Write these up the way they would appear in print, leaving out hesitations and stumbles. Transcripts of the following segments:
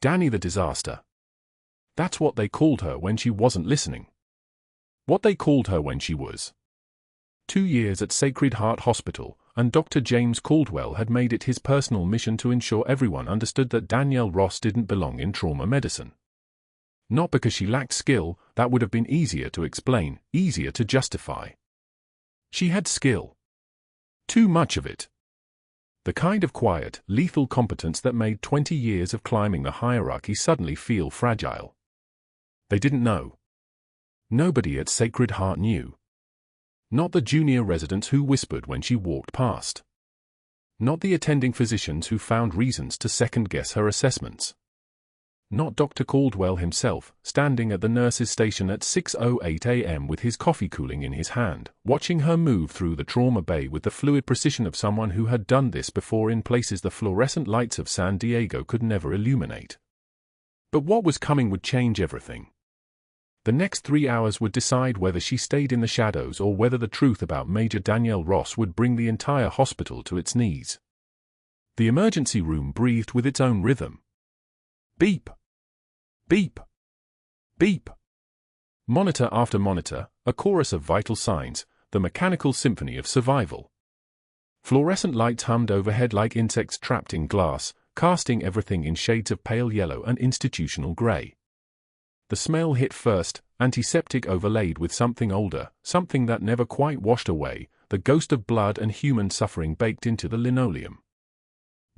Danny the disaster. That's what they called her when she wasn't listening. What they called her when she was. 2 years at Sacred Heart Hospital, and Dr. James Caldwell had made it his personal mission to ensure everyone understood that Danielle Ross didn't belong in trauma medicine. Not because she lacked skill, that would have been easier to explain, easier to justify. She had skill. Too much of it. The kind of quiet, lethal competence that made 20 years of climbing the hierarchy suddenly feel fragile. They didn't know. Nobody at Sacred Heart knew. Not the junior residents who whispered when she walked past. Not the attending physicians who found reasons to second-guess her assessments. Not Dr. Caldwell himself, standing at the nurse's station at 6:08 a.m. with his coffee cooling in his hand, watching her move through the trauma bay with the fluid precision of someone who had done this before in places the fluorescent lights of San Diego could never illuminate. But what was coming would change everything. The next 3 hours would decide whether she stayed in the shadows or whether the truth about Major Danielle Ross would bring the entire hospital to its knees. The emergency room breathed with its own rhythm. Beep. Beep. Beep. Monitor after monitor, a chorus of vital signs, the mechanical symphony of survival. Fluorescent lights hummed overhead like insects trapped in glass, casting everything in shades of pale yellow and institutional gray. The smell hit first, antiseptic overlaid with something older, something that never quite washed away, the ghost of blood and human suffering baked into the linoleum.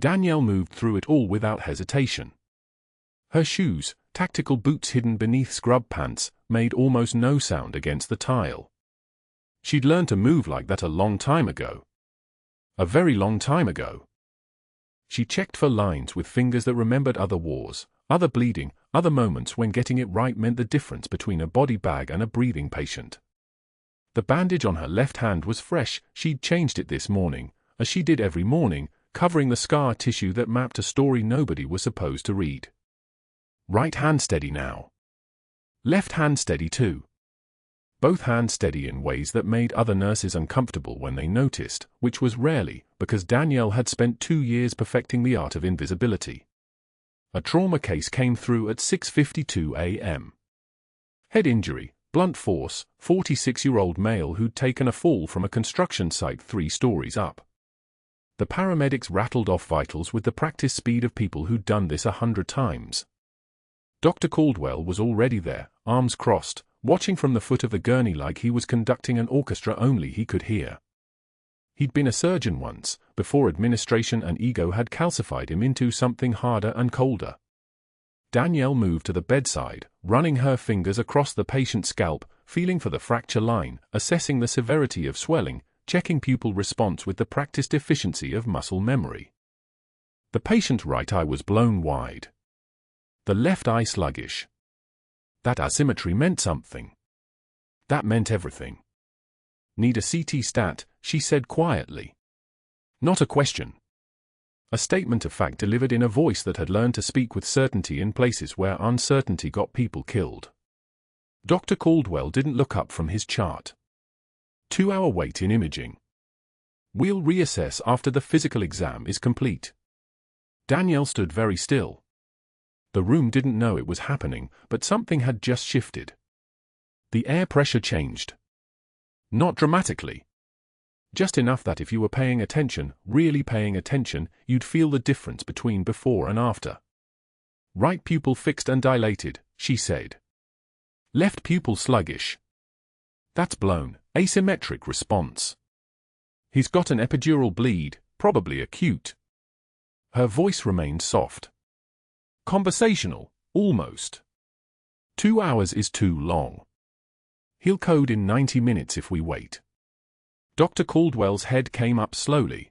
Danielle moved through it all without hesitation. Her shoes, tactical boots hidden beneath scrub pants, made almost no sound against the tile. She'd learned to move like that a long time ago. A very long time ago. She checked for lines with fingers that remembered other wars, other bleeding, other moments when getting it right meant the difference between a body bag and a breathing patient. The bandage on her left hand was fresh, she'd changed it this morning, as she did every morning, covering the scar tissue that mapped a story nobody was supposed to read. Right hand steady now. Left hand steady too. Both hands steady in ways that made other nurses uncomfortable when they noticed, which was rarely, because Danielle had spent 2 years perfecting the art of invisibility. A trauma case came through at 6:52 a.m. Head injury, blunt force, 46-year-old male who'd taken a fall from a construction site 3 stories up. The paramedics rattled off vitals with the practice speed of people who'd done this 100 times. Dr. Caldwell was already there, arms crossed, watching from the foot of the gurney like he was conducting an orchestra only he could hear. He'd been a surgeon once, before administration and ego had calcified him into something harder and colder. Danielle moved to the bedside, running her fingers across the patient's scalp, feeling for the fracture line, assessing the severity of swelling, checking pupil response with the practiced efficiency of muscle memory. The patient's right eye was blown wide. The left eye sluggish. That asymmetry meant something. That meant everything. Need a CT stat, she said quietly. Not a question. A statement of fact delivered in a voice that had learned to speak with certainty in places where uncertainty got people killed. Dr. Caldwell didn't look up from his chart. 2-hour wait in imaging. We'll reassess after the physical exam is complete. Danielle stood very still. The room didn't know it was happening, but something had just shifted. The air pressure changed. Not dramatically. Just enough that if you were paying attention, really paying attention, you'd feel the difference between before and after. Right pupil fixed and dilated, she said. Left pupil sluggish. That's blown, asymmetric response. He's got an epidural bleed, probably acute. Her voice remained soft. Conversational, almost. 2 hours is too long. He'll code in 90 minutes if we wait. Dr. Caldwell's head came up slowly.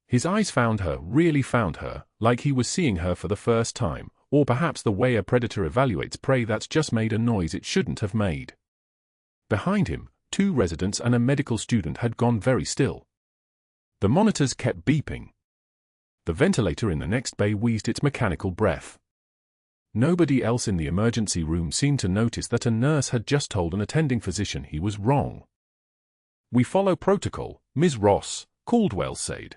His eyes found her, really found her, like he was seeing her for the first time, or perhaps the way a predator evaluates prey that's just made a noise it shouldn't have made. Behind him, 2 residents and a medical student had gone very still. The monitors kept beeping. The ventilator in the next bay wheezed its mechanical breath. Nobody else in the emergency room seemed to notice that a nurse had just told an attending physician he was wrong. We follow protocol, Ms. Ross, Caldwell said.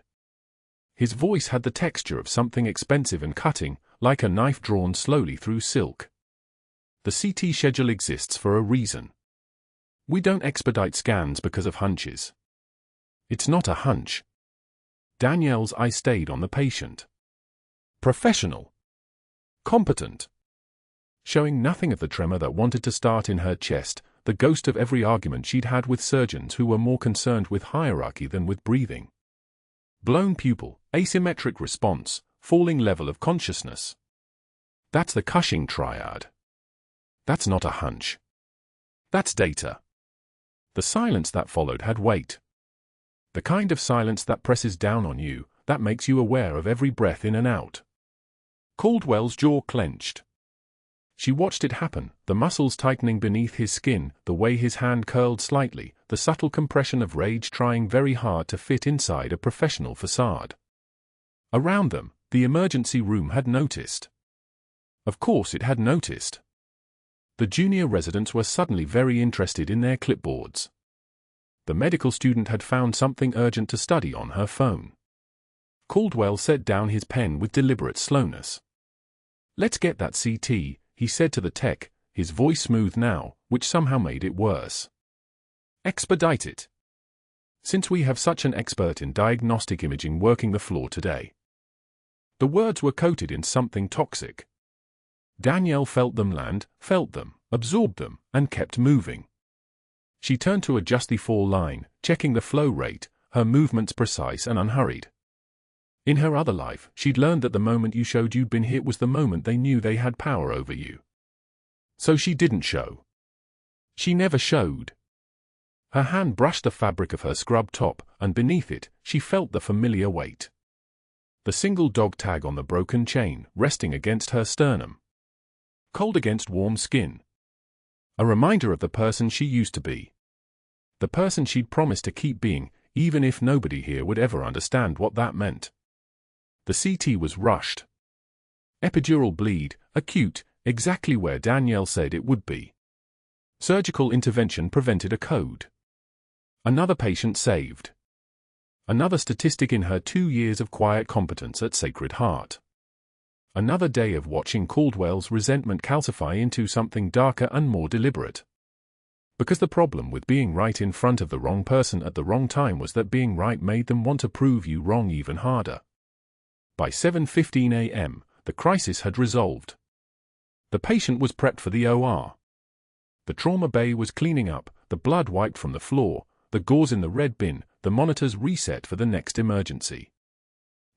His voice had the texture of something expensive and cutting, like a knife drawn slowly through silk. The CT schedule exists for a reason. We don't expedite scans because of hunches. It's not a hunch. Danielle's eye stayed on the patient. Professional. Competent. Showing nothing of the tremor that wanted to start in her chest, the ghost of every argument she'd had with surgeons who were more concerned with hierarchy than with breathing. Blown pupil, asymmetric response, falling level of consciousness. That's the Cushing triad. That's not a hunch. That's data. The silence that followed had weight. The kind of silence that presses down on you, that makes you aware of every breath in and out. Caldwell's jaw clenched. She watched it happen, the muscles tightening beneath his skin, the way his hand curled slightly, the subtle compression of rage trying very hard to fit inside a professional facade. Around them, the emergency room had noticed. Of course it had noticed. The junior residents were suddenly very interested in their clipboards. The medical student had found something urgent to study on her phone. Caldwell set down his pen with deliberate slowness. "Let's get that CT," he said to the tech, his voice smooth now, which somehow made it worse. "Expedite it. Since we have such an expert in diagnostic imaging working the floor today." The words were coated in something toxic. Danielle felt them land, felt them, absorbed them, and kept moving. She turned to adjust the fall line, checking the flow rate, her movements precise and unhurried. In her other life, she'd learned that the moment you showed you'd been hit was the moment they knew they had power over you. So she didn't show. She never showed. Her hand brushed the fabric of her scrub top, and beneath it, she felt the familiar weight. The single dog tag on the broken chain, resting against her sternum. Cold against warm skin. A reminder of the person she used to be. The person she'd promised to keep being, even if nobody here would ever understand what that meant. The CT was rushed. Epidural bleed, acute, exactly where Danielle said it would be. Surgical intervention prevented a code. Another patient saved. Another statistic in her 2 years of quiet competence at Sacred Heart. Another day of watching Caldwell's resentment calcify into something darker and more deliberate. Because the problem with being right in front of the wrong person at the wrong time was that being right made them want to prove you wrong even harder. By 7:15 a.m., the crisis had resolved. The patient was prepped for the OR. The trauma bay was cleaning up, the blood wiped from the floor, the gauze in the red bin, the monitors reset for the next emergency.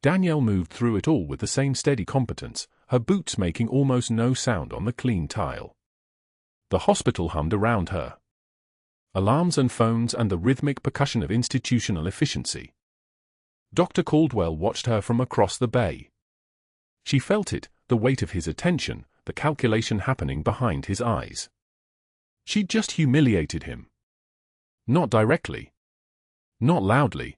Danielle moved through it all with the same steady competence, her boots making almost no sound on the clean tile. The hospital hummed around her. Alarms and phones and the rhythmic percussion of institutional efficiency. Dr. Caldwell watched her from across the bay. She felt it, the weight of his attention, the calculation happening behind his eyes. She'd just humiliated him. Not directly. Not loudly.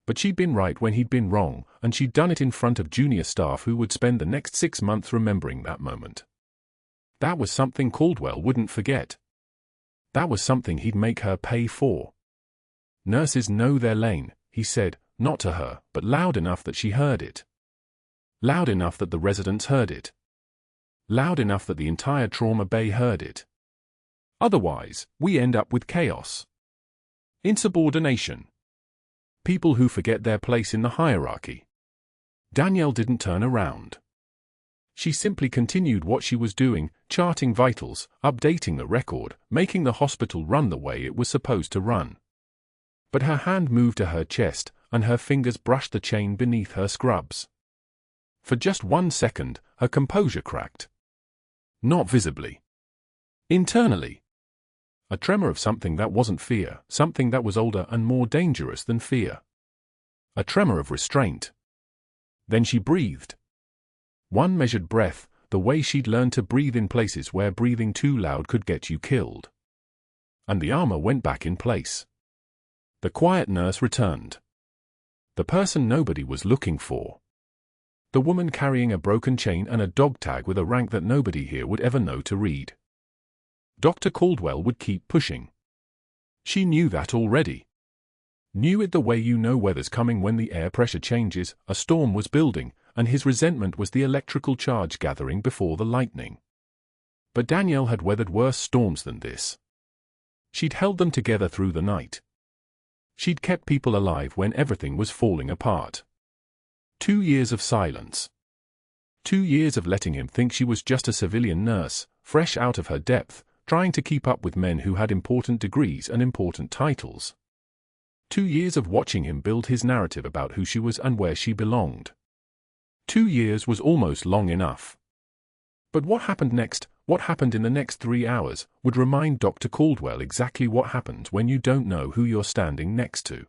But she'd been right when he'd been wrong, and she'd done it in front of junior staff who would spend the next 6 months remembering that moment. That was something Caldwell wouldn't forget. That was something he'd make her pay for. "Nurses know their lane," he said, not to her, but loud enough that she heard it. Loud enough that the residents heard it. Loud enough that the entire trauma bay heard it. Otherwise, we end up with chaos. Insubordination. People who forget their place in the hierarchy. Danielle didn't turn around. She simply continued what she was doing, charting vitals, updating the record, making the hospital run the way it was supposed to run. But her hand moved to her chest, and her fingers brushed the chain beneath her scrubs. For just 1 second, her composure cracked. Not visibly. Internally. A tremor of something that wasn't fear, something that was older and more dangerous than fear. A tremor of restraint. Then she breathed. One measured breath, the way she'd learned to breathe in places where breathing too loud could get you killed. And the armor went back in place. The quiet nurse returned. The person nobody was looking for. The woman carrying a broken chain and a dog tag with a rank that nobody here would ever know to read. Dr. Caldwell would keep pushing. She knew that already. Knew it the way you know weather's coming when the air pressure changes, a storm was building, and his resentment was the electrical charge gathering before the lightning. But Danielle had weathered worse storms than this. She'd held them together through the night. She'd kept people alive when everything was falling apart. 2 years of silence. 2 years of letting him think she was just a civilian nurse, fresh out of her depth, trying to keep up with men who had important degrees and important titles. 2 years of watching him build his narrative about who she was and where she belonged. 2 years was almost long enough. But what happened next, what happened in the next 3 hours, would remind Dr. Caldwell exactly what happens when you don't know who you're standing next to.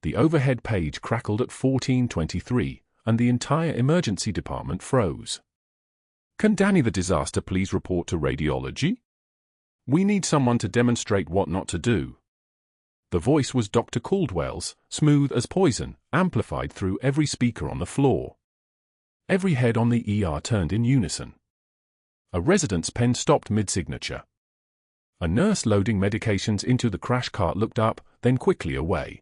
The overhead page crackled at 14:23, and the entire emergency department froze. "Can Danny the disaster please report to radiology? We need someone to demonstrate what not to do." The voice was Dr. Caldwell's, smooth as poison, amplified through every speaker on the floor. Every head on the ER turned in unison. A resident's pen stopped mid-signature. A nurse loading medications into the crash cart looked up, then quickly away.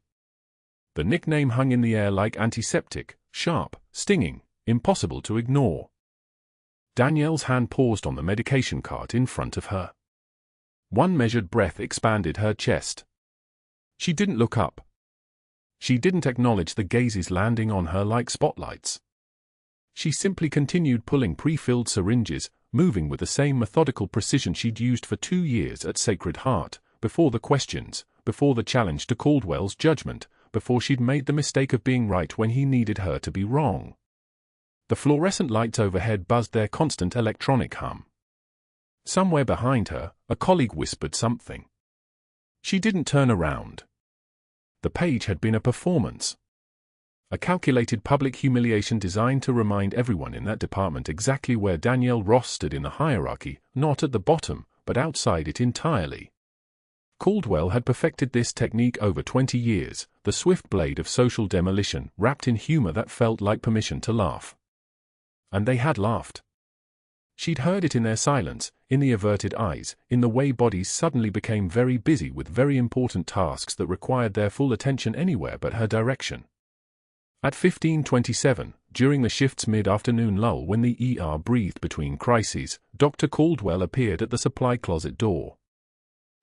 The nickname hung in the air like antiseptic, sharp, stinging, impossible to ignore. Danielle's hand paused on the medication cart in front of her. One measured breath expanded her chest. She didn't look up. She didn't acknowledge the gazes landing on her like spotlights. She simply continued pulling pre-filled syringes, moving with the same methodical precision she'd used for 2 years at Sacred Heart, before the questions, before the challenge to Caldwell's judgment, before she'd made the mistake of being right when he needed her to be wrong. The fluorescent lights overhead buzzed their constant electronic hum. Somewhere behind her, a colleague whispered something. She didn't turn around. The page had been a performance. A calculated public humiliation designed to remind everyone in that department exactly where Danielle Ross stood in the hierarchy, not at the bottom, but outside it entirely. Caldwell had perfected this technique over 20 years, the swift blade of social demolition, wrapped in humor that felt like permission to laugh. And they had laughed. She'd heard it in their silence, in the averted eyes, in the way bodies suddenly became very busy with very important tasks that required their full attention anywhere but her direction. At 15:27, during the shift's mid-afternoon lull when the ER breathed between crises, Dr. Caldwell appeared at the supply closet door.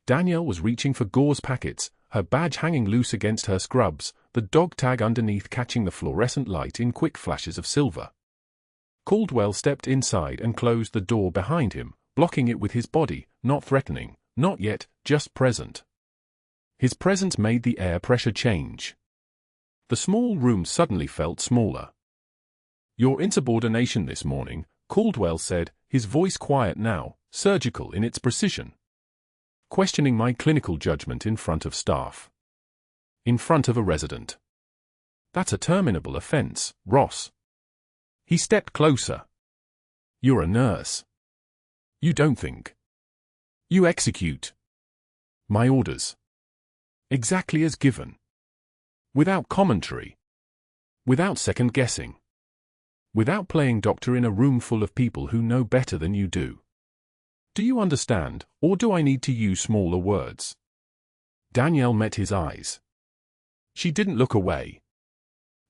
Danielle was reaching for gauze packets, her badge hanging loose against her scrubs, the dog tag underneath catching the fluorescent light in quick flashes of silver. Caldwell stepped inside and closed the door behind him, blocking it with his body, not threatening, not yet, just present. His presence made the air pressure change. The small room suddenly felt smaller. "Your insubordination this morning," Caldwell said, his voice quiet now, surgical in its precision. "Questioning my clinical judgment in front of staff. In front of a resident. That's a terminable offense, Ross." He stepped closer. "You're a nurse. You don't think. You execute my orders. Exactly as given. Without commentary. Without second-guessing. Without playing doctor in a room full of people who know better than you do. Do you understand, or do I need to use smaller words?" Danielle met his eyes. She didn't look away.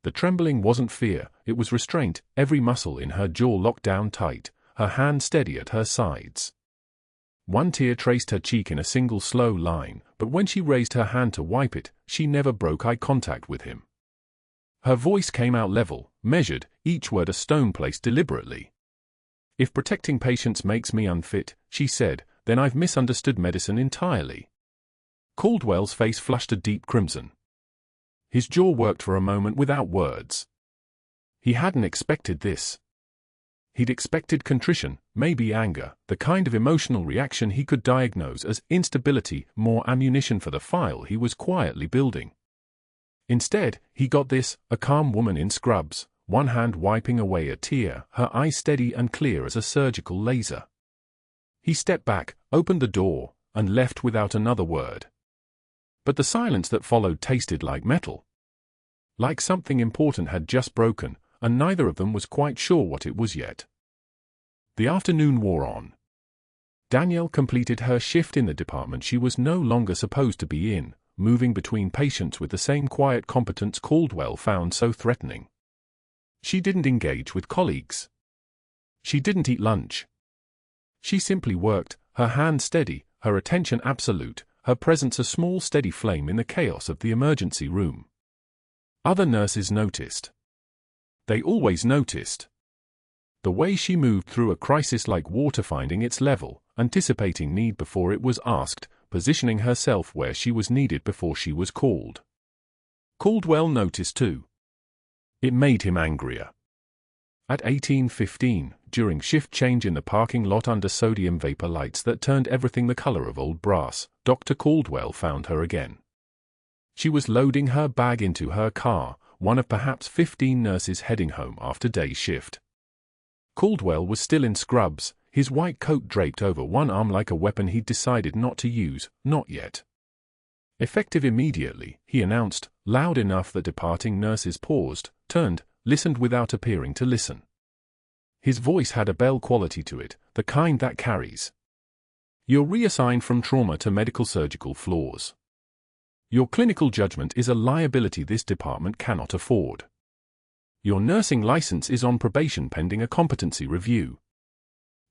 The trembling wasn't fear, it was restraint, every muscle in her jaw locked down tight, her hand steady at her sides. One tear traced her cheek in a single slow line, but when she raised her hand to wipe it, she never broke eye contact with him. Her voice came out level, measured, each word a stone placed deliberately. "If protecting patients makes me unfit," she said, "then I've misunderstood medicine entirely." Caldwell's face flushed a deep crimson. His jaw worked for a moment without words. He hadn't expected this. He'd expected contrition, maybe anger, the kind of emotional reaction he could diagnose as instability, more ammunition for the file he was quietly building. Instead, he got this, a calm woman in scrubs, one hand wiping away a tear, her eyes steady and clear as a surgical laser. He stepped back, opened the door, and left without another word. But the silence that followed tasted like metal. Like something important had just broken, and neither of them was quite sure what it was yet. The afternoon wore on. Danielle completed her shift in the department she was no longer supposed to be in, moving between patients with the same quiet competence Caldwell found so threatening. She didn't engage with colleagues. She didn't eat lunch. She simply worked, her hand steady, her attention absolute, her presence a small steady flame in the chaos of the emergency room. Other nurses noticed. They always noticed. The way she moved through a crisis like water, finding its level, anticipating need before it was asked, positioning herself where she was needed before she was called. Caldwell noticed too. It made him angrier. At 18:15, during shift change in the parking lot under sodium vapor lights that turned everything the color of old brass, Dr. Caldwell found her again. She was loading her bag into her car, one of perhaps 15 nurses heading home after day shift. Caldwell was still in scrubs, his white coat draped over one arm like a weapon he'd decided not to use, not yet. Effective immediately, he announced, loud enough that departing nurses paused, turned, listened without appearing to listen. His voice had a bell quality to it, the kind that carries. You're reassigned from trauma to medical surgical floors. Your clinical judgment is a liability this department cannot afford. Your nursing license is on probation pending a competency review.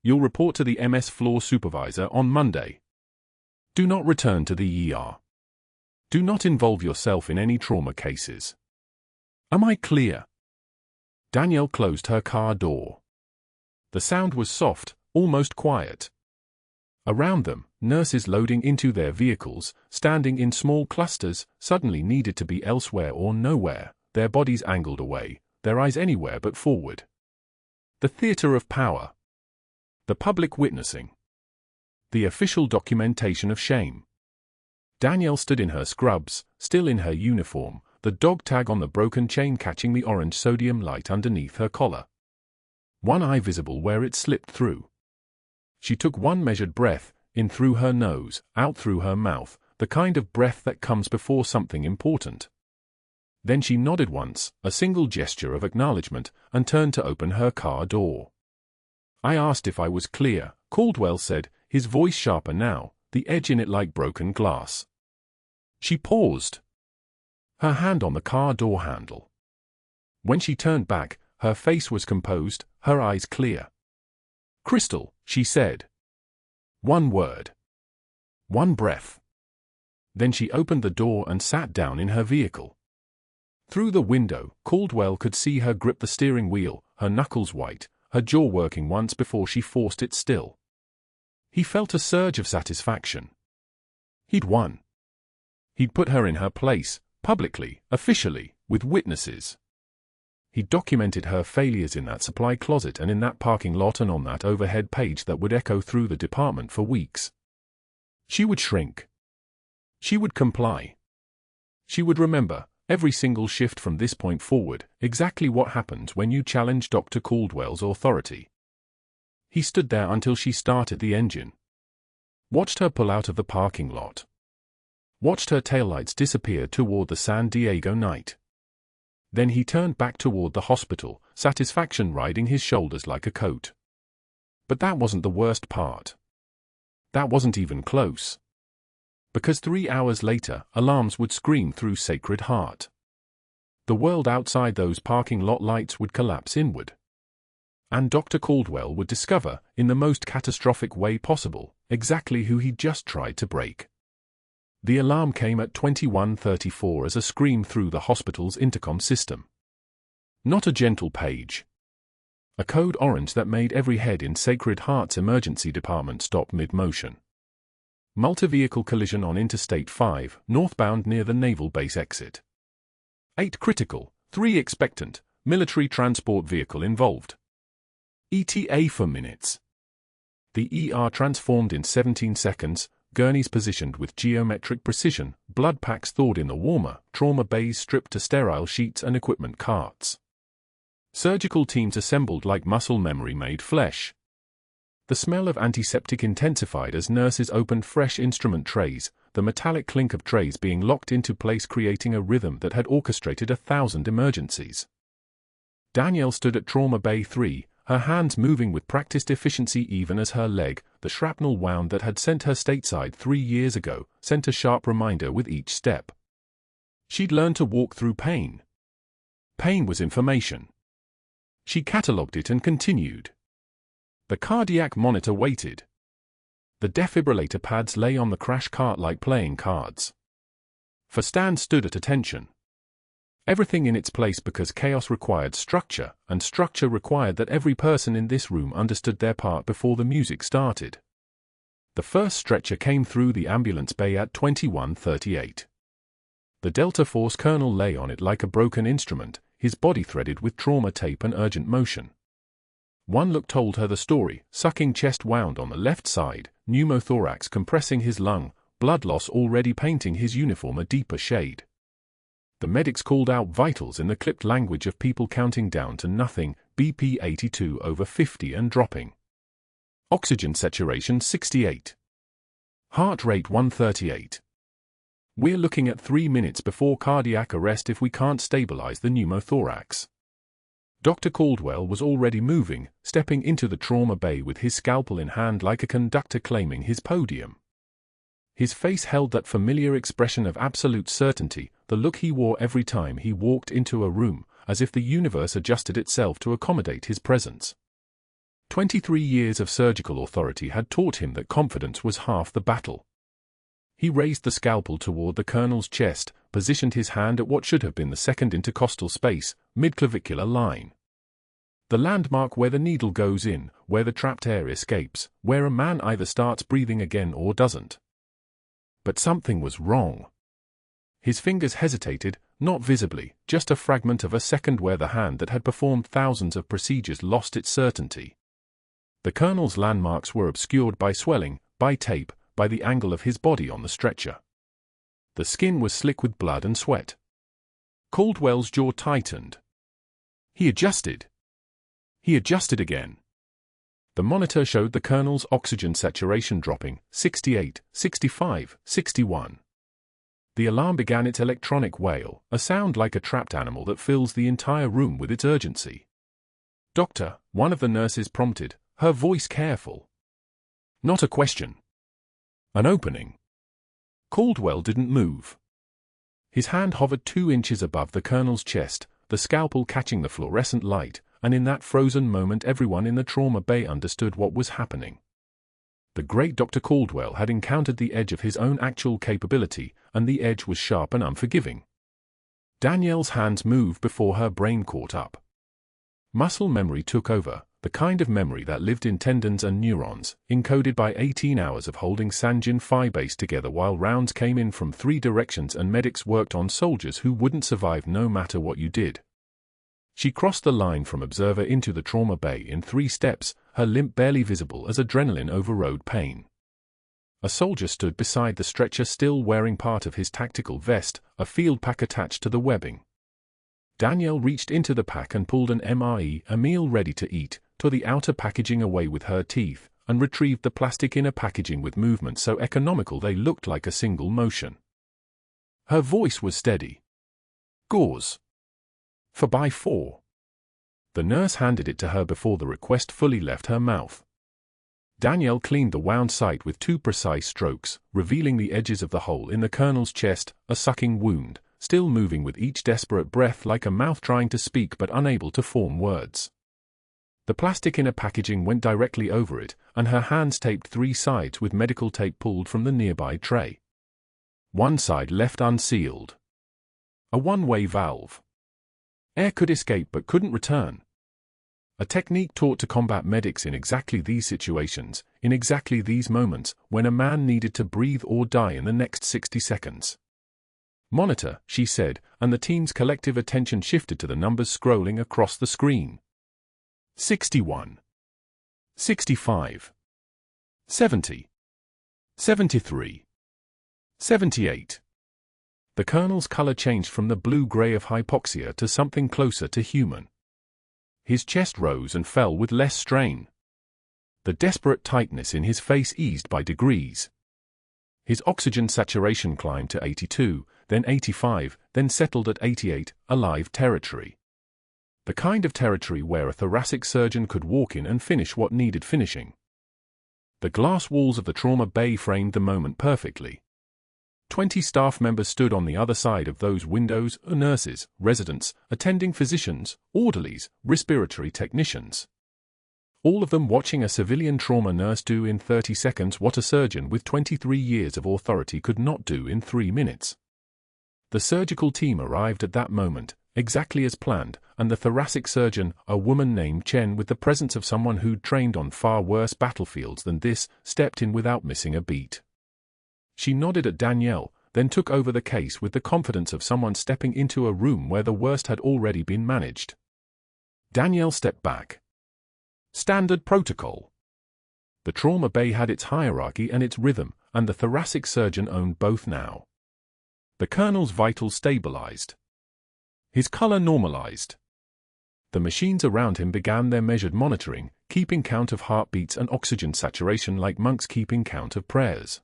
You'll report to the MS floor supervisor on Monday. Do not return to the ER. Do not involve yourself in any trauma cases. Am I clear? Danielle closed her car door. The sound was soft, almost quiet. Around them, nurses loading into their vehicles, standing in small clusters, suddenly needed to be elsewhere or nowhere, their bodies angled away, their eyes anywhere but forward. The theater of power. The public witnessing. The official documentation of shame. Danielle stood in her scrubs, still in her uniform, the dog tag on the broken chain catching the orange sodium light underneath her collar. One eye visible where it slipped through. She took one measured breath, in through her nose, out through her mouth, the kind of breath that comes before something important. Then she nodded once, a single gesture of acknowledgement, and turned to open her car door. I asked if I was clear, Caldwell said, his voice sharper now, the edge in it like broken glass. She paused. Her hand on the car door handle. When she turned back, her face was composed, her eyes clear. Crystal, she said. One word. One breath. Then she opened the door and sat down in her vehicle. Through the window, Caldwell could see her grip the steering wheel, her knuckles white, her jaw working once before she forced it still. He felt a surge of satisfaction. He'd won. He'd put her in her place, publicly, officially, with witnesses. He'd documented her failures in that supply closet and in that parking lot and on that overhead page that would echo through the department for weeks. She would shrink. She would comply. She would remember, every single shift from this point forward, exactly what happens when you challenge Dr. Caldwell's authority. He stood there until she started the engine. Watched her pull out of the parking lot. Watched her taillights disappear toward the San Diego night. Then he turned back toward the hospital, satisfaction riding his shoulders like a coat. But that wasn't the worst part. That wasn't even close. Because 3 hours later, alarms would scream through Sacred Heart. The world outside those parking lot lights would collapse inward. And Dr. Caldwell would discover, in the most catastrophic way possible, exactly who he'd just tried to break. The alarm came at 21:34 as a scream through the hospital's intercom system. Not a gentle page. A code orange that made every head in Sacred Heart's emergency department stop mid-motion. Multi-vehicle collision on Interstate 5, northbound near the naval base exit. 8 critical, 3 expectant, military transport vehicle involved. ETA for minutes. The ER transformed in 17 seconds, gurneys positioned with geometric precision, blood packs thawed in the warmer, trauma bays stripped to sterile sheets and equipment carts. Surgical teams assembled like muscle memory made flesh. The smell of antiseptic intensified as nurses opened fresh instrument trays, the metallic clink of trays being locked into place creating a rhythm that had orchestrated 1,000 emergencies. Danielle stood at Trauma Bay 3, her hands moving with practiced efficiency even as her leg, the shrapnel wound that had sent her stateside 3 years ago, sent a sharp reminder with each step. She'd learned to walk through pain. Pain was information. She catalogued it and continued. The cardiac monitor waited. The defibrillator pads lay on the crash cart like playing cards. For Stan stood at attention. Everything in its place because chaos required structure, and structure required that every person in this room understood their part before the music started. The first stretcher came through the ambulance bay at 21:38. The Delta Force colonel lay on it like a broken instrument, his body threaded with trauma tape and urgent motion. One look told her the story: sucking chest wound on the left side, pneumothorax compressing his lung, blood loss already painting his uniform a deeper shade. The medics called out vitals in the clipped language of people counting down to nothing, BP 82/50 and dropping. Oxygen saturation 68. Heart rate 138. We're looking at 3 minutes before cardiac arrest if we can't stabilize the pneumothorax. Dr. Caldwell was already moving, stepping into the trauma bay with his scalpel in hand like a conductor claiming his podium. His face held that familiar expression of absolute certainty, the look he wore every time he walked into a room, as if the universe adjusted itself to accommodate his presence. 23 years of surgical authority had taught him that confidence was half the battle. He raised the scalpel toward the colonel's chest, positioned his hand at what should have been the second intercostal space, mid-clavicular line. The landmark where the needle goes in, where the trapped air escapes, where a man either starts breathing again or doesn't. But something was wrong. His fingers hesitated, not visibly, just a fragment of a second where the hand that had performed thousands of procedures lost its certainty. The colonel's landmarks were obscured by swelling, by tape, by the angle of his body on the stretcher. The skin was slick with blood and sweat. Caldwell's jaw tightened. He adjusted. He adjusted again. The monitor showed the colonel's oxygen saturation dropping, 68, 65, 61. The alarm began its electronic wail, a sound like a trapped animal that fills the entire room with its urgency. "Doctor," one of the nurses prompted, her voice careful. Not a question. An opening. Caldwell didn't move. His hand hovered 2 inches above the colonel's chest, the scalpel catching the fluorescent light, and in that frozen moment everyone in the trauma bay understood what was happening. The great Dr. Caldwell had encountered the edge of his own actual capability, and the edge was sharp and unforgiving. Danielle's hands moved before her brain caught up. Muscle memory took over, the kind of memory that lived in tendons and neurons, encoded by 18 hours of holding Sanjin Phi base together while rounds came in from 3 directions and medics worked on soldiers who wouldn't survive no matter what you did. She crossed the line from observer into the trauma bay in 3 steps, her limp barely visible as adrenaline overrode pain. A soldier stood beside the stretcher still wearing part of his tactical vest, a field pack attached to the webbing. Danielle reached into the pack and pulled an MRE, a meal ready to eat, tore the outer packaging away with her teeth, and retrieved the plastic inner packaging with movements so economical they looked like a single motion. Her voice was steady. "Gauze. For by 4. The nurse handed it to her before the request fully left her mouth. Danielle cleaned the wound site with 2 precise strokes, revealing the edges of the hole in the colonel's chest, a sucking wound, still moving with each desperate breath like a mouth trying to speak but unable to form words. The plastic inner packaging went directly over it, and her hands taped 3 sides with medical tape pulled from the nearby tray. One side left unsealed. A one-way valve. Air could escape but couldn't return. A technique taught to combat medics in exactly these situations, in exactly these moments, when a man needed to breathe or die in the next 60 seconds. "Monitor," she said, and the team's collective attention shifted to the numbers scrolling across the screen. 61. 65. 70. 73. 78. The colonel's color changed from the blue-gray of hypoxia to something closer to human. His chest rose and fell with less strain. The desperate tightness in his face eased by degrees. His oxygen saturation climbed to 82, then 85, then settled at 88, alive territory. The kind of territory where a thoracic surgeon could walk in and finish what needed finishing. The glass walls of the trauma bay framed the moment perfectly. 20 staff members stood on the other side of those windows: nurses, residents, attending physicians, orderlies, respiratory technicians. All of them watching a civilian trauma nurse do in 30 seconds what a surgeon with 23 years of authority could not do in 3 minutes. The surgical team arrived at that moment, exactly as planned, and the thoracic surgeon, a woman named Chen with the presence of someone who'd trained on far worse battlefields than this, stepped in without missing a beat. She nodded at Danielle, then took over the case with the confidence of someone stepping into a room where the worst had already been managed. Danielle stepped back. Standard protocol. The trauma bay had its hierarchy and its rhythm, and the thoracic surgeon owned both now. The colonel's vitals stabilized. His color normalized. The machines around him began their measured monitoring, keeping count of heartbeats and oxygen saturation like monks keeping count of prayers.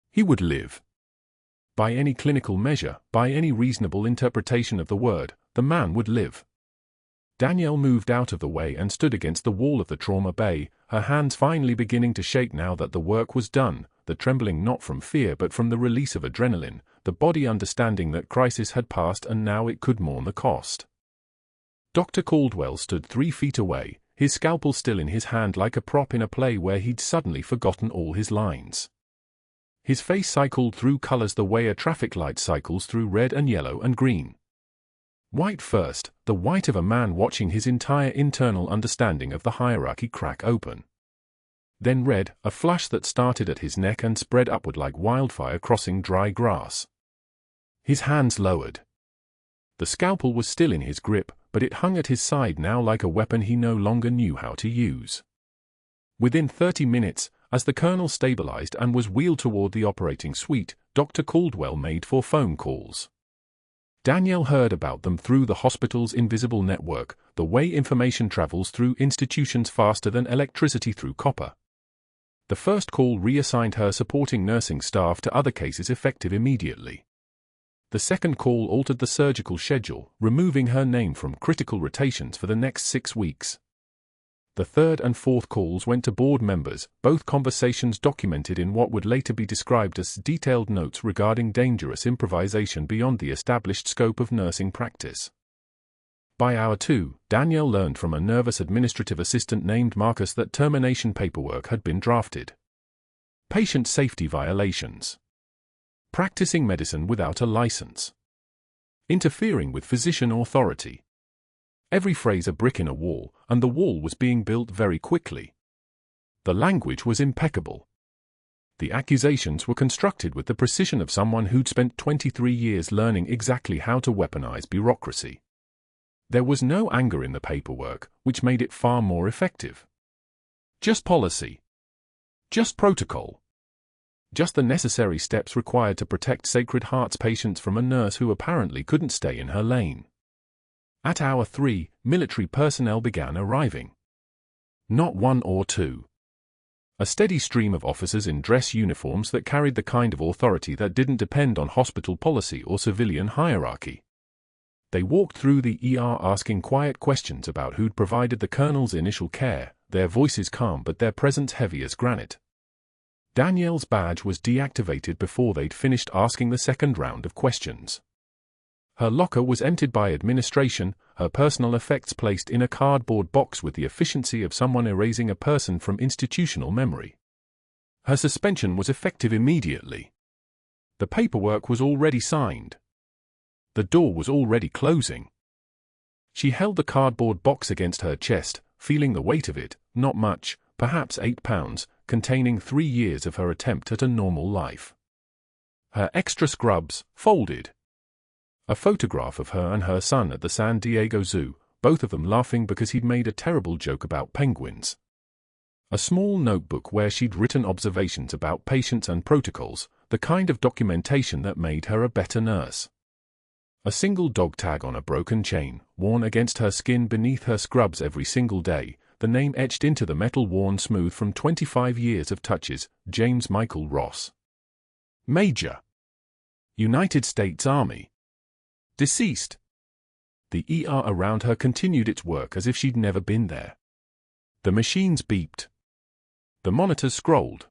He would live. By any clinical measure, by any reasonable interpretation of the word, the man would live. Danielle moved out of the way and stood against the wall of the trauma bay, her hands finally beginning to shake now that the work was done, the trembling not from fear but from the release of adrenaline, the body understanding that crisis had passed and now it could mourn the cost. Dr. Caldwell stood 3 feet away, his scalpel still in his hand like a prop in a play where he'd suddenly forgotten all his lines. His face cycled through colors the way a traffic light cycles through red and yellow and green. White first, the white of a man watching his entire internal understanding of the hierarchy crack open. Then red, a flush that started at his neck and spread upward like wildfire crossing dry grass. His hands lowered. The scalpel was still in his grip, but it hung at his side now like a weapon he no longer knew how to use. Within 30 minutes, as the colonel stabilized and was wheeled toward the operating suite, Dr. Caldwell made 4 phone calls. Danielle heard about them through the hospital's invisible network, the way information travels through institutions faster than electricity through copper. The first call reassigned her supporting nursing staff to other cases effective immediately. The second call altered the surgical schedule, removing her name from critical rotations for the next 6 weeks. The third and fourth calls went to board members, both conversations documented in what would later be described as detailed notes regarding dangerous improvisation beyond the established scope of nursing practice. By hour 2, Danielle learned from a nervous administrative assistant named Marcus that termination paperwork had been drafted. Patient safety violations. Practicing medicine without a license. Interfering with physician authority. Every phrase a brick in a wall, and the wall was being built very quickly. The language was impeccable. The accusations were constructed with the precision of someone who'd spent 23 years learning exactly how to weaponize bureaucracy. There was no anger in the paperwork, which made it far more effective. Just policy. Just protocol. Just the necessary steps required to protect Sacred Heart's patients from a nurse who apparently couldn't stay in her lane. At hour 3, military personnel began arriving. Not 1 or 2. A steady stream of officers in dress uniforms that carried the kind of authority that didn't depend on hospital policy or civilian hierarchy. They walked through the ER asking quiet questions about who'd provided the colonel's initial care, their voices calm but their presence heavy as granite. Danielle's badge was deactivated before they'd finished asking the second round of questions. Her locker was emptied by administration, her personal effects placed in a cardboard box with the efficiency of someone erasing a person from institutional memory. Her suspension was effective immediately. The paperwork was already signed. The door was already closing. She held the cardboard box against her chest, feeling the weight of it, not much, perhaps 8 pounds, containing 3 years of her attempt at a normal life. Her extra scrubs, folded. A photograph of her and her son at the San Diego Zoo, both of them laughing because he'd made a terrible joke about penguins. A small notebook where she'd written observations about patients and protocols, the kind of documentation that made her a better nurse. A single dog tag on a broken chain, worn against her skin beneath her scrubs every single day, the name etched into the metal worn smooth from 25 years of touches, James Michael Ross. Major. United States Army. Deceased. The ER around her continued its work as if she'd never been there. The machines beeped. The monitors scrolled.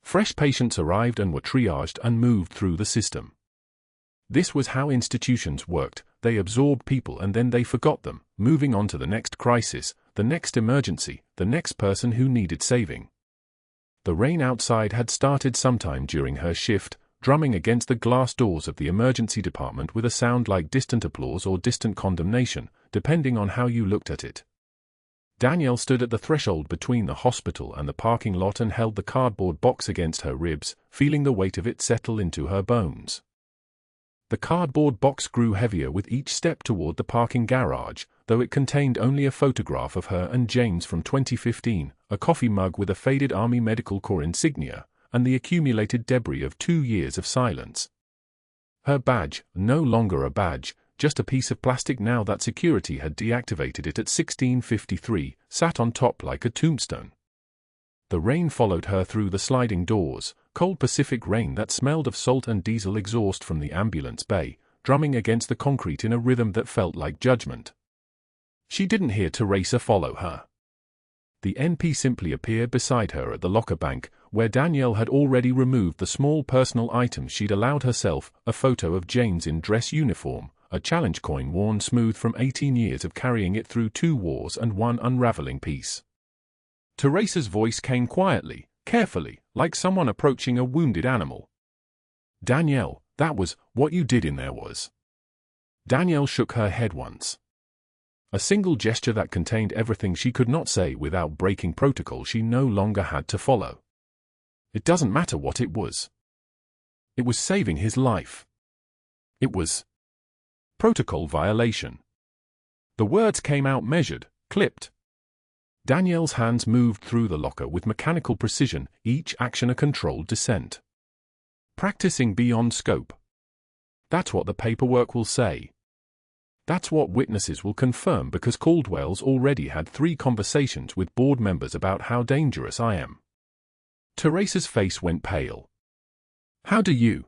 Fresh patients arrived and were triaged and moved through the system. This was how institutions worked. They absorbed people and then they forgot them, moving on to the next crisis, the next emergency, the next person who needed saving. The rain outside had started sometime during her shift, drumming against the glass doors of the emergency department with a sound like distant applause or distant condemnation, depending on how you looked at it. Danielle stood at the threshold between the hospital and the parking lot and held the cardboard box against her ribs, feeling the weight of it settle into her bones. The cardboard box grew heavier with each step toward the parking garage, though it contained only a photograph of her and James from 2015, a coffee mug with a faded Army Medical Corps insignia, and the accumulated debris of 2 years of silence. Her badge, no longer a badge, just a piece of plastic now that security had deactivated it at 1653, sat on top like a tombstone. The rain followed her through the sliding doors, cold Pacific rain that smelled of salt and diesel exhaust from the ambulance bay, drumming against the concrete in a rhythm that felt like judgment. She didn't hear Teresa follow her. The NP simply appeared beside her at the locker bank, where Danielle had already removed the small personal items she'd allowed herself, a photo of James in dress uniform, a challenge coin worn smooth from 18 years of carrying it through 2 wars and 1 unraveling piece. Teresa's voice came quietly, carefully, like someone approaching a wounded animal. "Danielle, that was what you did in there was." Danielle shook her head once. A single gesture that contained everything she could not say without breaking protocol she no longer had to follow. It doesn't matter what it was. It was saving his life. It was protocol violation. The words came out measured, clipped. Danielle's hands moved through the locker with mechanical precision, each action a controlled descent. Practicing beyond scope. That's what the paperwork will say. That's what witnesses will confirm because Caldwell's already had 3 conversations with board members about how dangerous I am. Teresa's face went pale. How do you?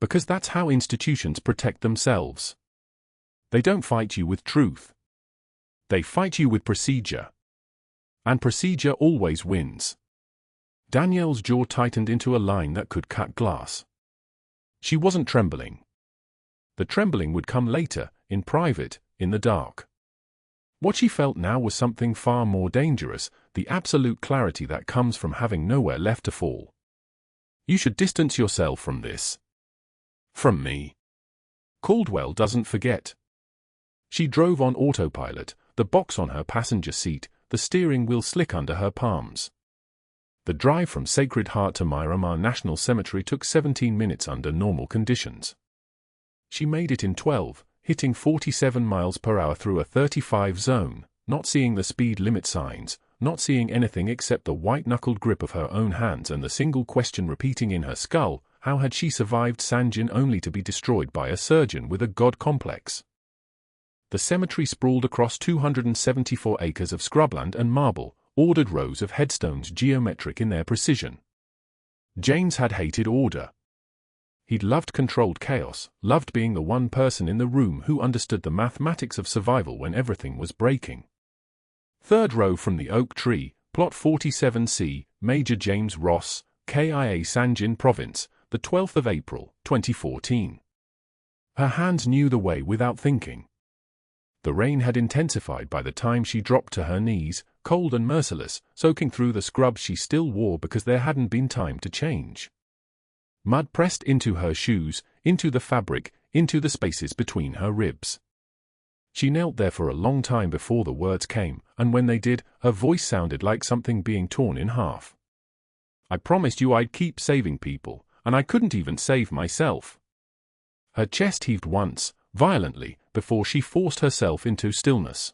Because that's how institutions protect themselves. They don't fight you with truth. They fight you with procedure. And procedure always wins. Danielle's jaw tightened into a line that could cut glass. She wasn't trembling. The trembling would come later, in private, in the dark. What she felt now was something far more dangerous, the absolute clarity that comes from having nowhere left to fall. You should distance yourself from this. From me. Caldwell doesn't forget. She drove on autopilot, the box on her passenger seat, the steering wheel slick under her palms. The drive from Sacred Heart to Miramar National Cemetery took 17 minutes under normal conditions. She made it in 12, hitting 47 miles per hour through a 35 zone, not seeing the speed limit signs, not seeing anything except the white-knuckled grip of her own hands and the single question repeating in her skull, how had she survived Sanjin only to be destroyed by a surgeon with a god complex? The cemetery sprawled across 274 acres of scrubland and marble, ordered rows of headstones geometric in their precision. James had hated order. He'd loved controlled chaos, loved being the one person in the room who understood the mathematics of survival when everything was breaking. 3rd row from the oak tree, plot 47C, Major James Ross, KIA Sanjin Province, the 12th of April, 2014. Her hands knew the way without thinking. The rain had intensified by the time she dropped to her knees, cold and merciless, soaking through the scrubs she still wore because there hadn't been time to change. Mud pressed into her shoes, into the fabric, into the spaces between her ribs. She knelt there for a long time before the words came, and when they did, her voice sounded like something being torn in half. I promised you I'd keep saving people, and I couldn't even save myself. Her chest heaved once, violently, before she forced herself into stillness.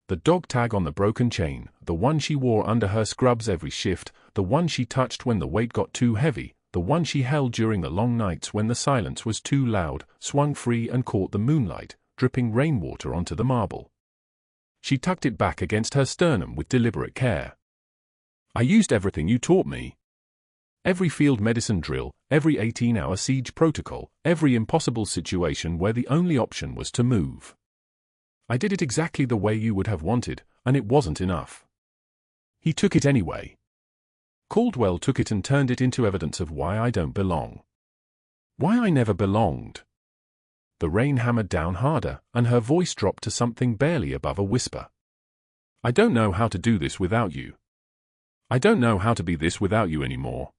The dog tag on the broken chain, the one she wore under her scrubs every shift, the one she touched when the weight got too heavy, the one she held during the long nights when the silence was too loud, swung free and caught the moonlight, dripping rainwater onto the marble. She tucked it back against her sternum with deliberate care. I used everything you taught me. Every field medicine drill, every 18-hour siege protocol, every impossible situation where the only option was to move. I did it exactly the way you would have wanted, and it wasn't enough. He took it anyway. Caldwell took it and turned it into evidence of why I don't belong. Why I never belonged. The rain hammered down harder, and her voice dropped to something barely above a whisper. I don't know how to do this without you. I don't know how to be this without you anymore.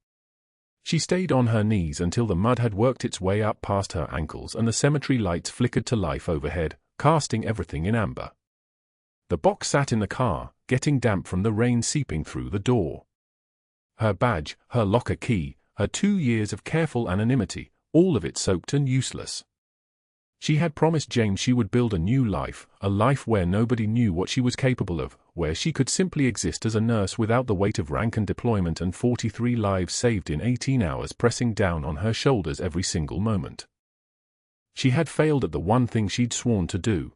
She stayed on her knees until the mud had worked its way up past her ankles and the cemetery lights flickered to life overhead, casting everything in amber. The box sat in the car, getting damp from the rain seeping through the door. Her badge, her locker key, her 2 years of careful anonymity, all of it soaked and useless. She had promised James she would build a new life, a life where nobody knew what she was capable of, where she could simply exist as a nurse without the weight of rank and deployment and 43 lives saved in 18 hours pressing down on her shoulders every single moment. She had failed at the one thing she'd sworn to do.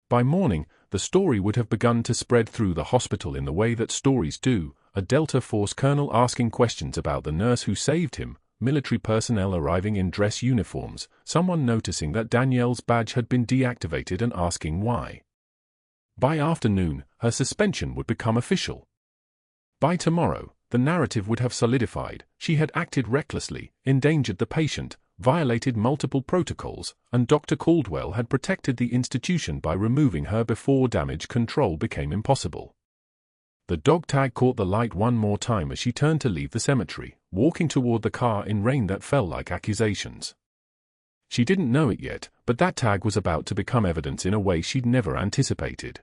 By morning, the story would have begun to spread through the hospital in the way that stories do, a Delta Force colonel asking questions about the nurse who saved him, military personnel arriving in dress uniforms, someone noticing that Danielle's badge had been deactivated and asking why. By afternoon, her suspension would become official. By tomorrow, the narrative would have solidified. She had acted recklessly, endangered the patient, violated multiple protocols, and Dr. Caldwell had protected the institution by removing her before damage control became impossible. The dog tag caught the light one more time as she turned to leave the cemetery, walking toward the car in rain that fell like accusations. She didn't know it yet, but that tag was about to become evidence in a way she'd never anticipated.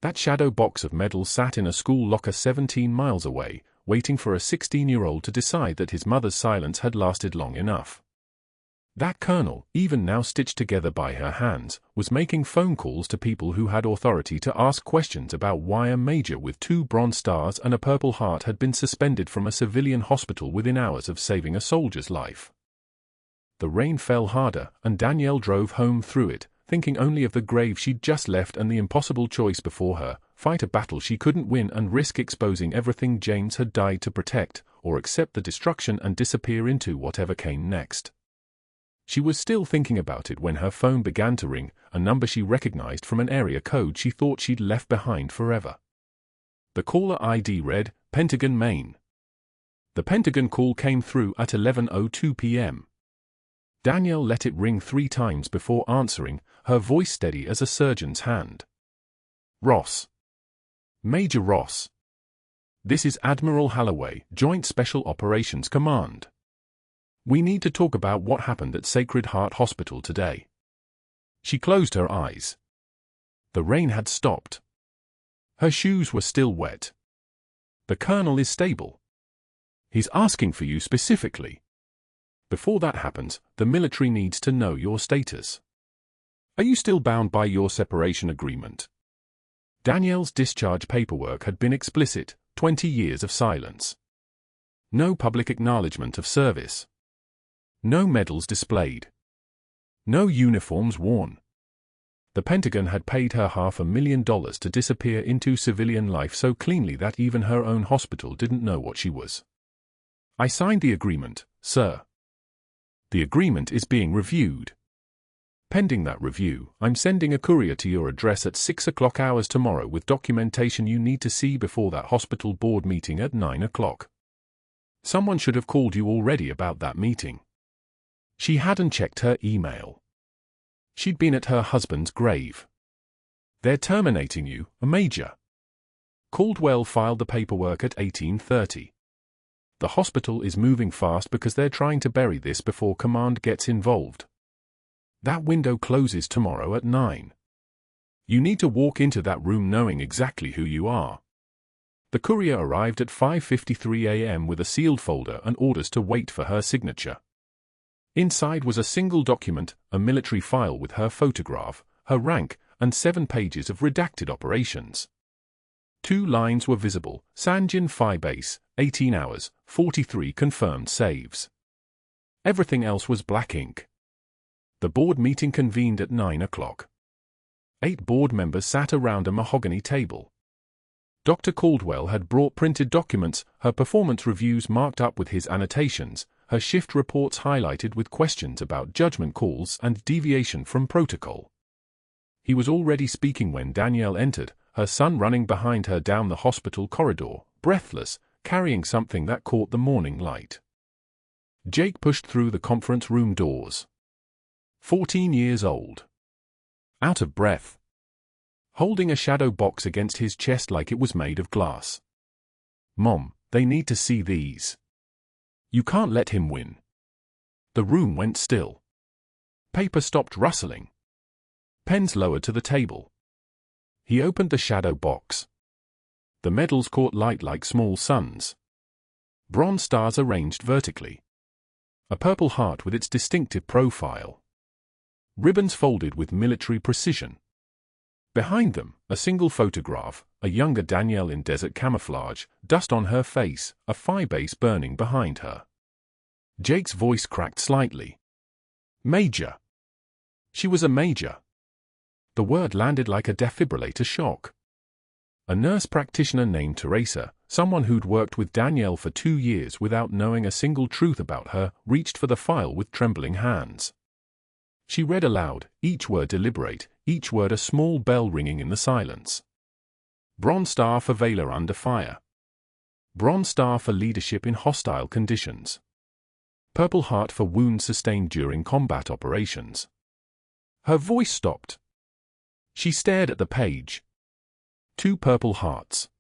That shadow box of medals sat in a school locker 17 miles away, waiting for a 16-year-old to decide that his mother's silence had lasted long enough. That colonel, even now stitched together by her hands, was making phone calls to people who had authority to ask questions about why a major with 2 Bronze Stars and a Purple Heart had been suspended from a civilian hospital within hours of saving a soldier's life. The rain fell harder, and Danielle drove home through it, thinking only of the grave she'd just left and the impossible choice before her: fight a battle she couldn't win and risk exposing everything James had died to protect, or accept the destruction and disappear into whatever came next. She was still thinking about it when her phone began to ring, a number she recognized from an area code she thought she'd left behind forever. The caller ID read, Pentagon, Maine. The Pentagon call came through at 11:02 p.m. Danielle let it ring 3 times before answering, her voice steady as a surgeon's hand. Ross. Major Ross. This is Admiral Holloway, Joint Special Operations Command. We need to talk about what happened at Sacred Heart Hospital today. She closed her eyes. The rain had stopped. Her shoes were still wet. The colonel is stable. He's asking for you specifically. Before that happens, the military needs to know your status. Are you still bound by your separation agreement? Danielle's discharge paperwork had been explicit: 20 years of silence. No public acknowledgement of service. No medals displayed. No uniforms worn. The Pentagon had paid her $500,000 to disappear into civilian life so cleanly that even her own hospital didn't know what she was. I signed the agreement, sir. The agreement is being reviewed. Pending that review, I'm sending a courier to your address at 6 o'clock hours tomorrow with documentation you need to see before that hospital board meeting at 9 o'clock. Someone should have called you already about that meeting. She hadn't checked her email. She'd been at her husband's grave. They're terminating you, a major. Caldwell filed the paperwork at 18:30. The hospital is moving fast because they're trying to bury this before command gets involved. That window closes tomorrow at 9. You need to walk into that room knowing exactly who you are. The courier arrived at 5:53 a.m. with a sealed folder and orders to wait for her signature. Inside was a single document, a military file with her photograph, her rank, and 7 pages of redacted operations. 2 lines were visible: Sanjin Phi Base, 18 hours, 43 confirmed saves. Everything else was black ink. The board meeting convened at 9 o'clock. 8 board members sat around a mahogany table. Dr. Caldwell had brought printed documents, her performance reviews marked up with his annotations, her shift reports highlighted with questions about judgment calls and deviation from protocol. He was already speaking when Danielle entered, her son running behind her down the hospital corridor, breathless, carrying something that caught the morning light. Jake pushed through the conference room doors. 14 years old. Out of breath. Holding a shadow box against his chest like it was made of glass. "Mom, they need to see these. You can't let him win." The room went still. Paper stopped rustling. Pens lowered to the table. He opened the shadow box. The medals caught light like small suns. Bronze stars arranged vertically. A purple heart with its distinctive profile. Ribbons folded with military precision. Behind them, a single photograph, a younger Danielle in desert camouflage, dust on her face, a phi base burning behind her. Jake's voice cracked slightly. "Major." She was a major. The word landed like a defibrillator shock. A nurse practitioner named Teresa, someone who'd worked with Danielle for 2 years without knowing a single truth about her, reached for the file with trembling hands. She read aloud, each word deliberate, each word a small bell ringing in the silence. Bronze Star for Valor under fire. Bronze Star for leadership in hostile conditions. Purple Heart for wounds sustained during combat operations. Her voice stopped. She stared at the page. 2 purple hearts.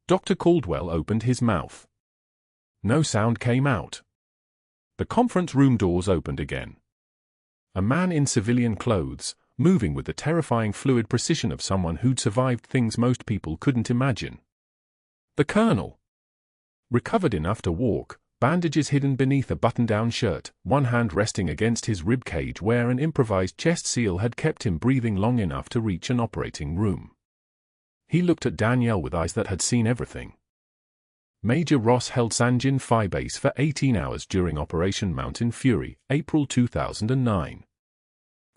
Dr. Caldwell opened his mouth. No sound came out. The conference room doors opened again. A man in civilian clothes, moving with the terrifying fluid precision of someone who'd survived things most people couldn't imagine. The colonel. Recovered enough to walk, bandages hidden beneath a button-down shirt, one hand resting against his rib cage where an improvised chest seal had kept him breathing long enough to reach an operating room. He looked at Danielle with eyes that had seen everything. Major Ross held Sanjin Phi Base for 18 hours during Operation Mountain Fury, April 2009.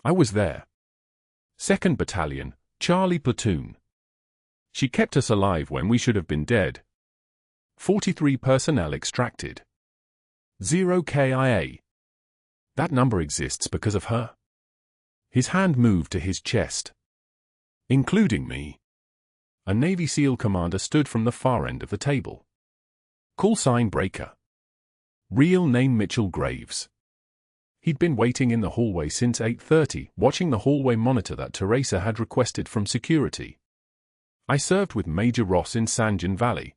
I was there. 2nd Battalion, Charlie Platoon. She kept us alive when we should have been dead. 43 personnel extracted. 0 KIA. That number exists because of her. His hand moved to his chest. Including me. A Navy SEAL commander stood from the far end of the table. Call sign Breaker. Real name Mitchell Graves. He'd been waiting in the hallway since 8:30, watching the hallway monitor that Teresa had requested from security. I served with Major Ross in Sanjin Valley.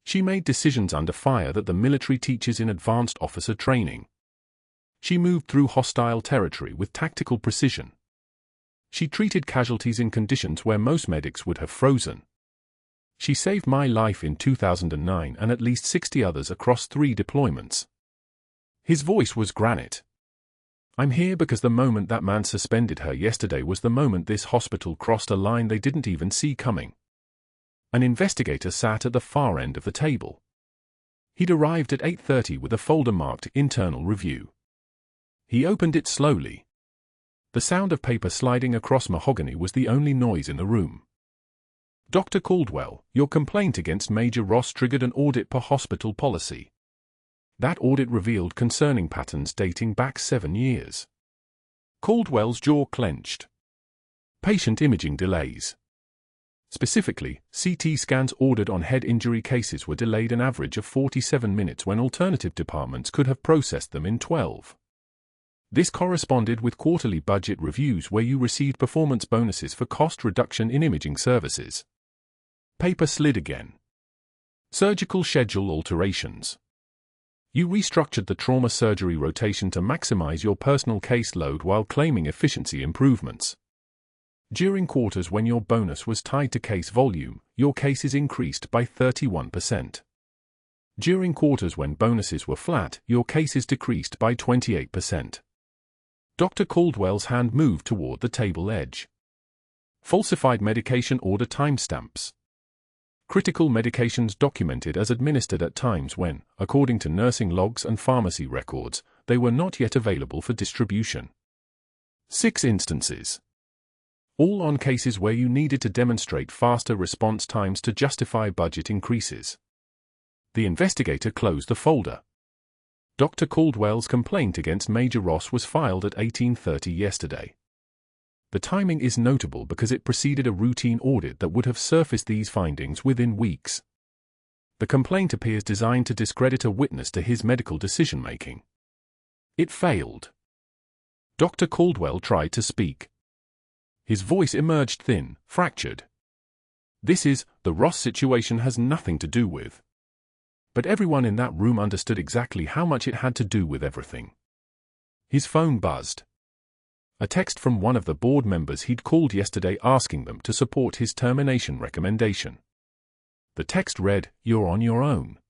She made decisions under fire that the military teaches in advanced officer training. She moved through hostile territory with tactical precision. She treated casualties in conditions where most medics would have frozen. She saved my life in 2009 and at least 60 others across 3 deployments. His voice was granite. I'm here because the moment that man suspended her yesterday was the moment this hospital crossed a line they didn't even see coming. An investigator sat at the far end of the table. He'd arrived at 8:30 with a folder marked Internal Review. He opened it slowly. The sound of paper sliding across mahogany was the only noise in the room. Dr. Caldwell, your complaint against Major Ross triggered an audit per hospital policy. That audit revealed concerning patterns dating back 7 years. Caldwell's jaw clenched. Patient imaging delays. Specifically, CT scans ordered on head injury cases were delayed an average of 47 minutes when alternative departments could have processed them in 12. This corresponded with quarterly budget reviews where you received performance bonuses for cost reduction in imaging services. Paper slid again. Surgical schedule alterations. You restructured the trauma surgery rotation to maximize your personal caseload while claiming efficiency improvements. During quarters when your bonus was tied to case volume, your cases increased by 31%. During quarters when bonuses were flat, your cases decreased by 28%. Dr. Caldwell's hand moved toward the table edge. Falsified medication order timestamps. Critical medications documented as administered at times when, according to nursing logs and pharmacy records, they were not yet available for distribution. 6 instances. All on cases where you needed to demonstrate faster response times to justify budget increases. The investigator closed the folder. Dr. Caldwell's complaint against Major Ross was filed at 18:30 yesterday. The timing is notable because it preceded a routine audit that would have surfaced these findings within weeks. The complaint appears designed to discredit a witness to his medical decision-making. It failed. Dr. Caldwell tried to speak. His voice emerged thin, fractured. The Ross situation has nothing to do with. But everyone in that room understood exactly how much it had to do with everything. His phone buzzed. A text from one of the board members he'd called yesterday asking them to support his termination recommendation. The text read, "You're on your own."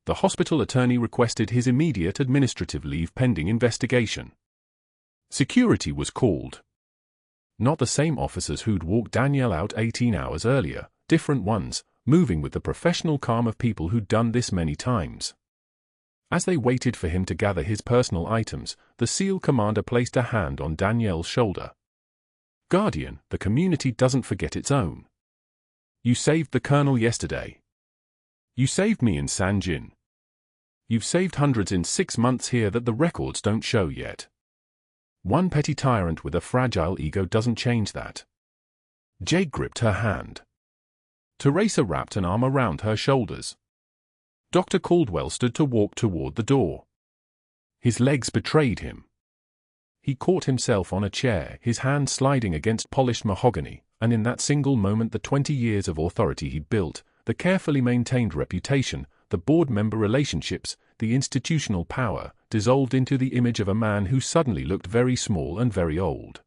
The hospital attorney requested his immediate administrative leave pending investigation. Security was called. Not the same officers who'd walked Danielle out 18 hours earlier, different ones, moving with the professional calm of people who'd done this many times. As they waited for him to gather his personal items, the SEAL commander placed a hand on Danielle's shoulder. "Guardian, the community doesn't forget its own. You saved the colonel yesterday. You saved me in San Jin. You've saved hundreds in 6 months here that the records don't show yet. One petty tyrant with a fragile ego doesn't change that." Jake gripped her hand. Teresa wrapped an arm around her shoulders. Dr. Caldwell stood to walk toward the door. His legs betrayed him. He caught himself on a chair, his hand sliding against polished mahogany, and in that single moment the 20 years of authority he'd built, the carefully maintained reputation, the board member relationships, the institutional power, dissolved into the image of a man who suddenly looked very small and very old.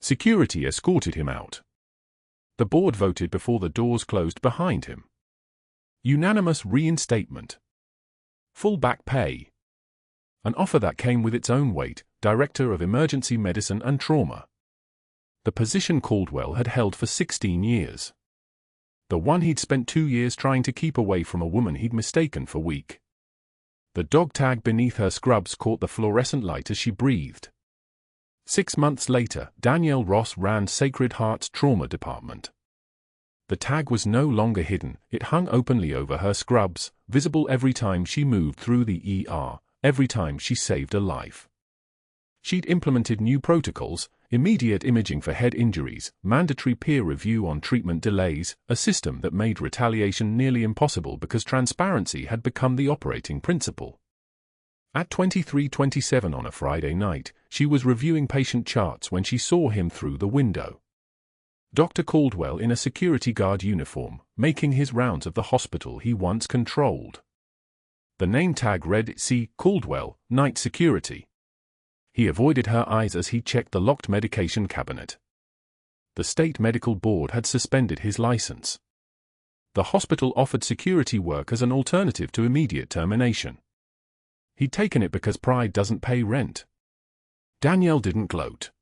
Security escorted him out. The board voted before the doors closed behind him. Unanimous reinstatement. Full back pay. An offer that came with its own weight, Director of Emergency Medicine and Trauma. The position Caldwell had held for 16 years. The one he'd spent 2 years trying to keep away from a woman he'd mistaken for weak. The dog tag beneath her scrubs caught the fluorescent light as she breathed. 6 months later, Danielle Ross ran Sacred Heart's trauma department. The tag was no longer hidden, it hung openly over her scrubs, visible every time she moved through the ER, every time she saved a life. She'd implemented new protocols, immediate imaging for head injuries, mandatory peer review on treatment delays, a system that made retaliation nearly impossible because transparency had become the operating principle. At 23:27 on a Friday night, she was reviewing patient charts when she saw him through the window. Dr. Caldwell in a security guard uniform, making his rounds of the hospital he once controlled. The name tag read, "C. Caldwell, Night Security." He avoided her eyes as he checked the locked medication cabinet. The state medical board had suspended his license. The hospital offered security work as an alternative to immediate termination. He'd taken it because pride doesn't pay rent. Danielle didn't gloat.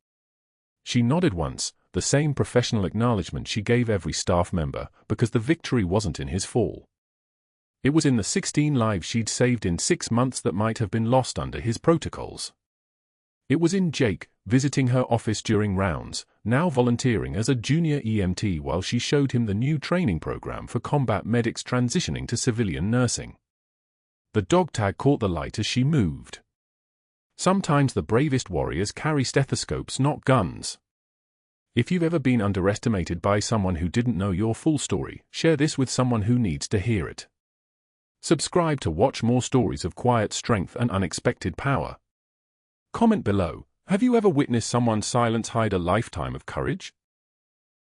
She nodded once, the same professional acknowledgement she gave every staff member, because the victory wasn't in his fall. It was in the 16 lives she'd saved in 6 months that might have been lost under his protocols. It was in Jake, visiting her office during rounds, now volunteering as a junior EMT while she showed him the new training program for combat medics transitioning to civilian nursing. The dog tag caught the light as she moved. Sometimes the bravest warriors carry stethoscopes, not guns. If you've ever been underestimated by someone who didn't know your full story, share this with someone who needs to hear it. Subscribe to watch more stories of quiet strength and unexpected power. Comment below, have you ever witnessed someone's silence hide a lifetime of courage?